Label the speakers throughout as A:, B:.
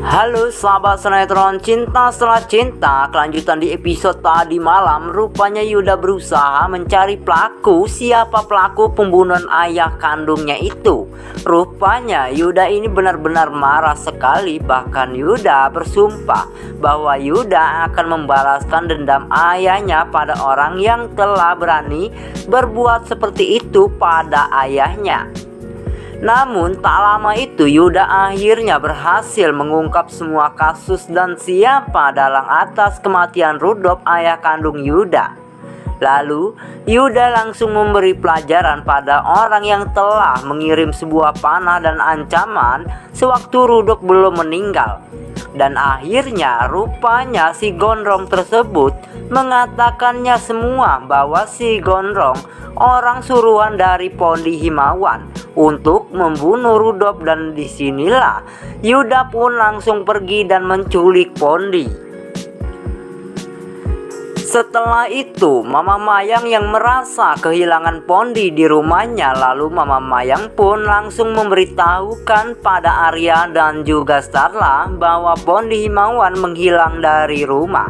A: Halo sahabat sinetron Cinta Setelah Cinta. Kelanjutan di episode tadi malam, rupanya Yuda berusaha mencari pelaku. Siapa pelaku pembunuhan ayah kandungnya itu? Rupanya Yuda ini benar-benar marah sekali. Bahkan Yuda bersumpah bahwa Yuda akan membalaskan dendam ayahnya pada orang yang telah berani berbuat seperti itu pada ayahnya. Namun tak lama itu Yuda akhirnya berhasil mengungkap semua kasus dan siapa dalang atas kematian Rudolf, ayah kandung Yuda. Lalu Yuda langsung memberi pelajaran pada orang yang telah mengirim sebuah panah dan ancaman sewaktu Rudolf belum meninggal. Dan akhirnya rupanya si Gondrong tersebut mengatakannya semua bahwa si Gondrong orang suruhan dari Pondi Himawan untuk membunuh Rudolf, dan disinilah Yuda pun langsung pergi dan menculik Pondi. Setelah itu Mama Mayang yang merasa kehilangan Pondi di rumahnya, lalu Mama Mayang pun langsung memberitahukan pada Arya dan juga Starla bahwa Pondi Himawan menghilang dari rumah.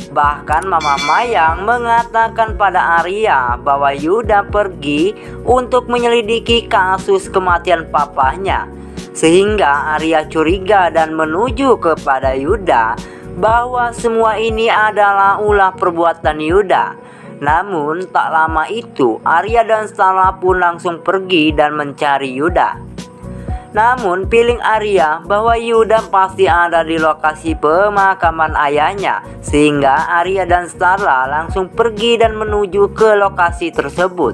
A: Bahkan Mama Mayang mengatakan pada Arya bahwa Yuda pergi untuk menyelidiki kasus kematian papahnya. Sehingga Arya curiga dan menuju kepada Yuda bahwa semua ini adalah ulah perbuatan Yuda. Namun tak lama itu Arya dan Starla pun langsung pergi dan mencari Yuda. Namun feeling Arya bahwa Yuda pasti ada di lokasi pemakaman ayahnya, sehingga Arya dan Starla langsung pergi dan menuju ke lokasi tersebut.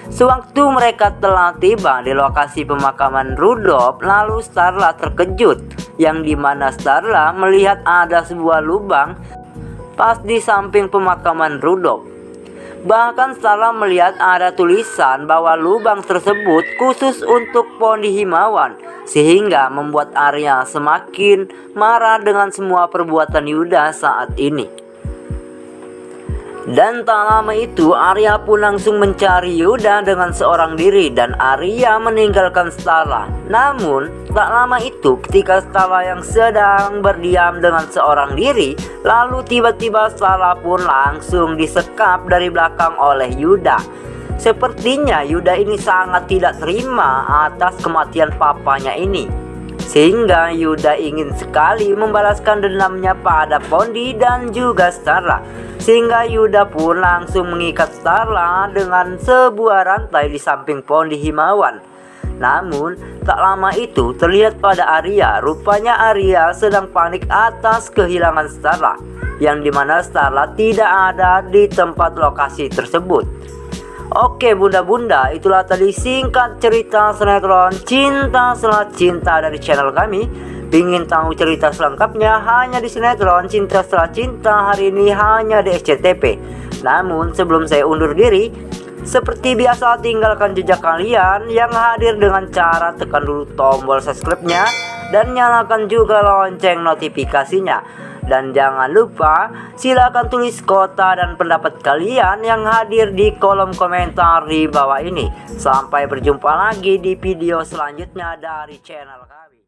A: Sewaktu mereka telah tiba di lokasi pemakaman Rudolf, lalu Starla terkejut, yang dimana Starla melihat ada sebuah lubang pas di samping pemakaman Rudolf. Bahkan Starla melihat ada tulisan bahwa lubang tersebut khusus untuk Pondi Himawan, sehingga membuat Arya semakin marah dengan semua perbuatan Yuda saat ini. Dan tak lama itu Arya pun langsung mencari Yuda dengan seorang diri, dan Arya meninggalkan Starla. Namun tak lama itu ketika Starla yang sedang berdiam dengan seorang diri, lalu tiba-tiba Starla pun langsung disekap dari belakang oleh Yuda. Sepertinya Yuda ini sangat tidak terima atas kematian papanya ini, sehingga Yuda ingin sekali membalaskan dendamnya pada Pondi dan juga Starla. Sehingga Yuda pun langsung mengikat Starla dengan sebuah rantai di samping Pondi Himawan. Namun tak lama itu terlihat pada Arya, rupanya Arya sedang panik atas kehilangan Starla, yang dimana Starla tidak ada di tempat lokasi tersebut. Oke bunda-bunda, itulah tadi singkat cerita sinetron Cinta Setelah Cinta dari channel kami. Ingin tahu cerita selengkapnya hanya di sinetron Cinta Setelah Cinta hari ini hanya di SCTV. Namun sebelum saya undur diri, seperti biasa tinggalkan jejak kalian yang hadir dengan cara tekan dulu tombol subscribe-nya dan nyalakan juga lonceng notifikasinya. Dan jangan lupa silakan tulis kota dan pendapat kalian yang hadir di kolom komentar di bawah ini. Sampai berjumpa lagi di video selanjutnya dari channel kami.